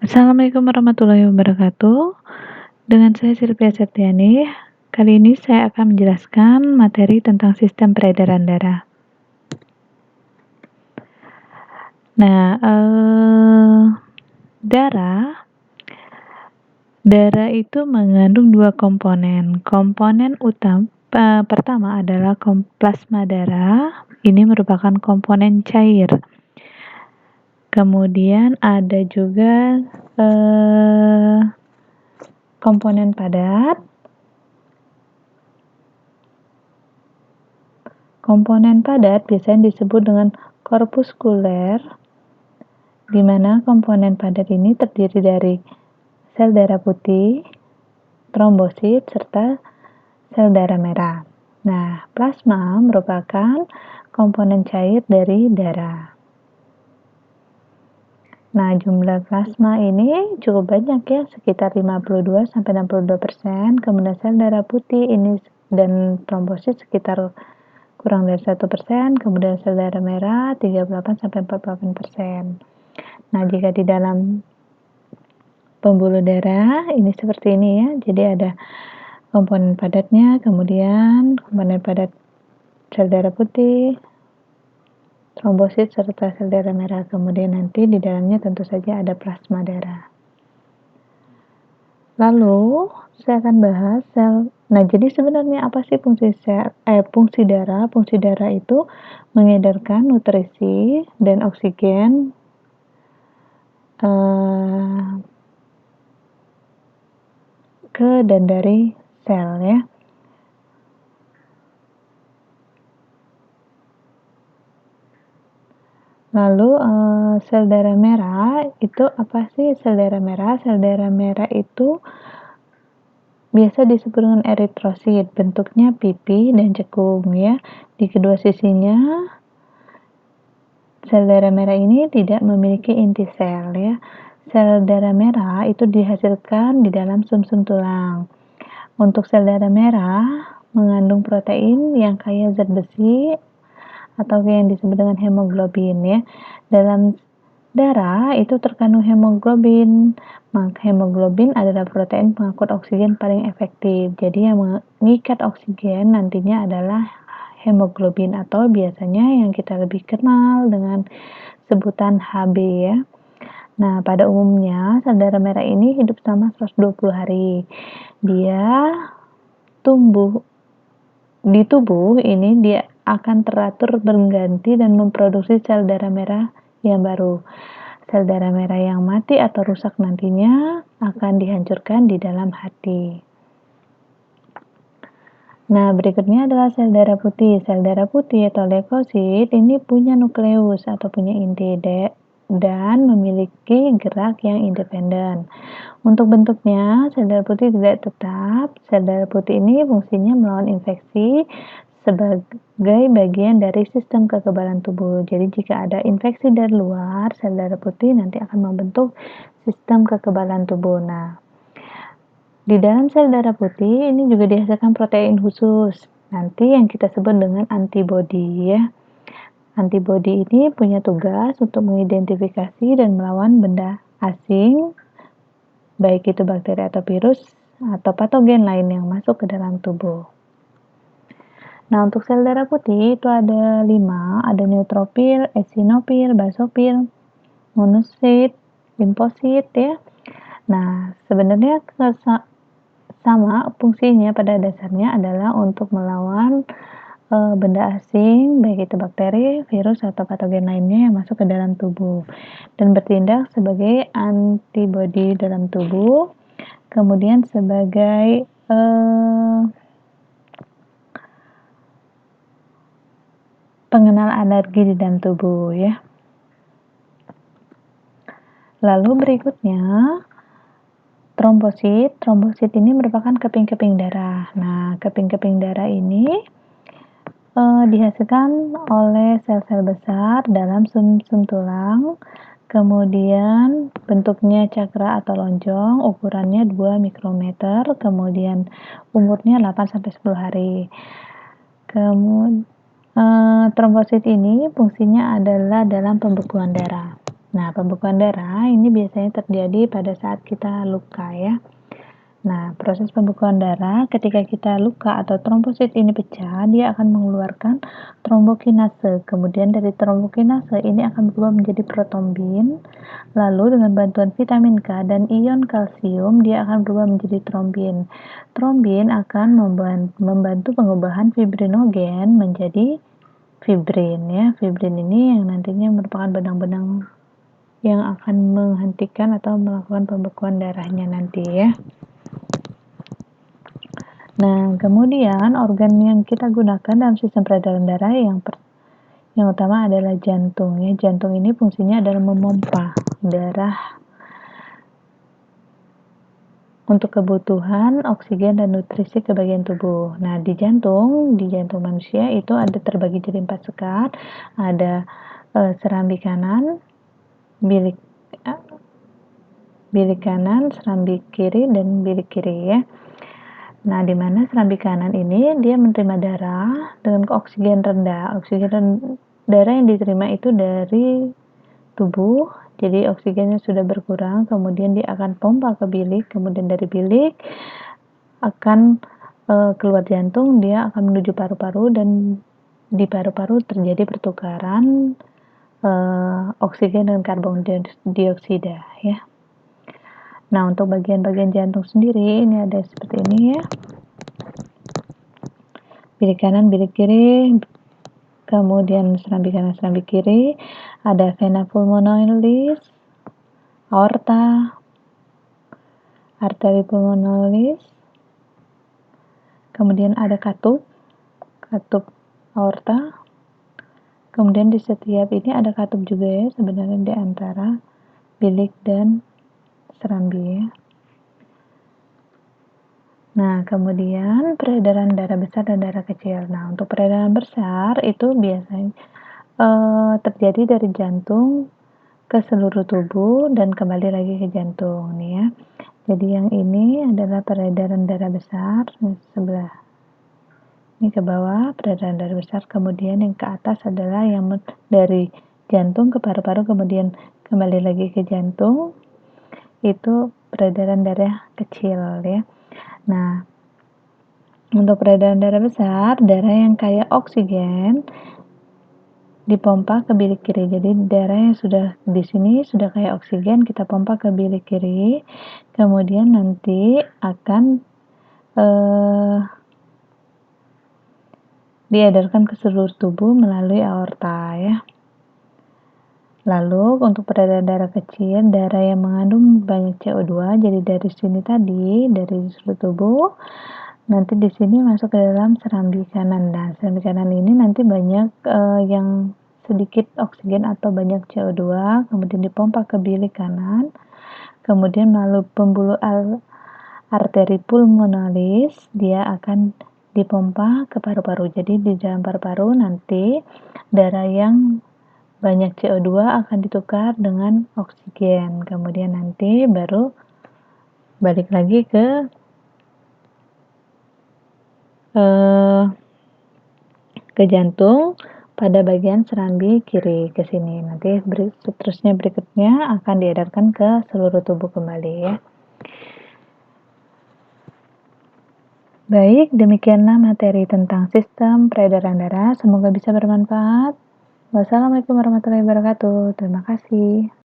Assalamualaikum warahmatullahi wabarakatuh. Dengan saya Sylvia Septiani. Kali ini saya akan menjelaskan materi tentang sistem peredaran darah. Nah, darah itu mengandung dua komponen. Komponen pertama adalah plasma darah. Ini merupakan komponen cair. Kemudian ada juga komponen padat. Komponen padat biasanya disebut dengan korpuskuler, di mana komponen padat ini terdiri dari sel darah putih, trombosit, serta sel darah merah. Nah, plasma merupakan komponen cair dari darah. Nah, jumlah plasma ini cukup banyak ya, sekitar 52-62%. Kemudian sel darah putih ini dan trombosit sekitar kurang dari 1%, kemudian sel darah merah 38-48%. Nah, jika di dalam pembuluh darah ini seperti ini ya, jadi ada komponen padatnya, kemudian komponen padat sel darah putih, trombosit serta sel darah merah. Kemudian nanti di dalamnya tentu saja ada plasma darah. Lalu saya akan bahas sel. Nah, jadi sebenarnya apa sih fungsi darah? Fungsi darah itu mengedarkan nutrisi dan oksigen ke dan dari sel ya. Lalu sel darah merah itu apa sih sel darah merah? Sel darah merah itu biasa disebut dengan eritrosit, bentuknya pipi dan cekung ya. Di kedua sisinya sel darah merah ini tidak memiliki inti sel ya. Sel darah merah itu dihasilkan di dalam sumsum tulang. Untuk sel darah merah mengandung protein yang kaya zat besi atau yang disebut dengan hemoglobin ya. Dalam darah itu terkandung hemoglobin. Maka hemoglobin adalah protein pengangkut oksigen paling efektif. Jadi yang mengikat oksigen nantinya adalah hemoglobin atau biasanya yang kita lebih kenal dengan sebutan Hb ya. Nah, pada umumnya sel darah merah ini hidup selama 120 hari. Dia di tubuh ini dia akan teratur berganti dan memproduksi sel darah merah yang baru. Sel darah merah yang mati atau rusak nantinya akan dihancurkan di dalam hati. Nah, berikutnya adalah sel darah putih. Sel darah putih atau leukosit ini punya nukleus atau punya inti dan memiliki gerak yang independen. Untuk bentuknya, sel darah putih tidak tetap. Sel darah putih ini fungsinya melawan infeksi sebagai bagian dari sistem kekebalan tubuh. Jadi jika ada infeksi dari luar, sel darah putih nanti akan membentuk sistem kekebalan tubuh. Nah, di dalam sel darah putih ini juga dihasilkan protein khusus. Nanti yang kita sebut dengan antibodi ya. Antibodi ini punya tugas untuk mengidentifikasi dan melawan benda asing, baik itu bakteri atau virus atau patogen lain yang masuk ke dalam tubuh. Nah, untuk sel darah putih itu ada 5, ada neutrofil, eosinofil, basofil, monosit, limfosit ya. Nah, sebenarnya sama fungsinya pada dasarnya adalah untuk melawan benda asing, baik itu bakteri, virus atau patogen lainnya yang masuk ke dalam tubuh dan bertindak sebagai antibodi dalam tubuh, kemudian sebagai pengenal alergi di dalam tubuh ya. Lalu berikutnya trombosit. Trombosit ini merupakan keping-keping darah. Nah, keping-keping darah ini dihasilkan oleh sel-sel besar dalam sumsum tulang. Kemudian bentuknya cakra atau lonjong, ukurannya 2 mikrometer, kemudian umurnya 8-10 hari. Trombosit ini fungsinya adalah dalam pembekuan darah. Nah, pembekuan darah ini biasanya terjadi pada saat kita luka ya. Nah, proses pembekuan darah ketika kita luka atau trombosit ini pecah, dia akan mengeluarkan trombokinase. Kemudian dari trombokinase ini akan berubah menjadi protombin. Lalu dengan bantuan vitamin K dan ion kalsium, dia akan berubah menjadi trombin. Trombin akan membantu pengubahan fibrinogen menjadi fibrin ya. Fibrin ini yang nantinya merupakan benang-benang yang akan menghentikan atau melakukan pembekuan darahnya nanti ya. Nah, kemudian organ yang kita gunakan dalam sistem peredaran darah yang utama adalah jantung ya. Jantung ini fungsinya adalah memompa darah untuk kebutuhan oksigen dan nutrisi ke bagian tubuh. Nah, di jantung manusia itu ada terbagi jadi 4 sekat, ada serambi kanan, bilik kanan, serambi kiri, dan bilik kiri ya. Nah, di mana serambi kanan ini dia menerima darah dengan oksigen rendah. Darah yang diterima itu dari tubuh, jadi oksigennya sudah berkurang, kemudian dia akan pompa ke bilik, kemudian dari bilik akan keluar jantung, dia akan menuju paru-paru dan di paru-paru terjadi pertukaran oksigen dan karbon dioksida ya. Nah, untuk bagian-bagian jantung sendiri ini ada seperti ini ya. Bilik kanan, bilik kiri, kemudian serambi kanan, serambi kiri, ada vena pulmonalis, aorta, arteri pulmonalis, kemudian ada katup aorta, kemudian di setiap ini ada katup juga ya sebenarnya di antara bilik dan serambi ya. Nah, kemudian peredaran darah besar dan darah kecil. Nah, untuk peredaran besar itu biasanya terjadi dari jantung ke seluruh tubuh dan kembali lagi ke jantung nih ya. Jadi yang ini adalah peredaran darah besar sebelah ini ke bawah, peredaran darah besar, kemudian yang ke atas adalah yang dari jantung ke paru-paru kemudian kembali lagi ke jantung. Itu peredaran darah kecil ya. Nah, untuk peredaran darah besar, darah yang kaya oksigen dipompa ke bilik kiri. Jadi darah yang sudah di sini sudah kaya oksigen kita pompa ke bilik kiri. Kemudian nanti akan diedarkan ke seluruh tubuh melalui aorta ya. Lalu untuk peredaran darah kecil, darah yang mengandung banyak CO2, jadi dari sini tadi, dari seluruh tubuh, nanti di sini masuk ke dalam serambi kanan. Nah, serambi kanan ini nanti banyak yang sedikit oksigen atau banyak CO2, kemudian dipompa ke bilik kanan, kemudian melalui pembuluh arteri pulmonalis, dia akan dipompa ke paru-paru. Jadi di dalam paru-paru nanti darah yang banyak CO2 akan ditukar dengan oksigen, kemudian nanti baru balik lagi ke jantung pada bagian serambi kiri ke sini. Nanti berikutnya akan diedarkan ke seluruh tubuh kembali ya. Baik, demikianlah materi tentang sistem peredaran darah. Semoga bisa bermanfaat. Wassalamualaikum warahmatullahi wabarakatuh. Terima kasih.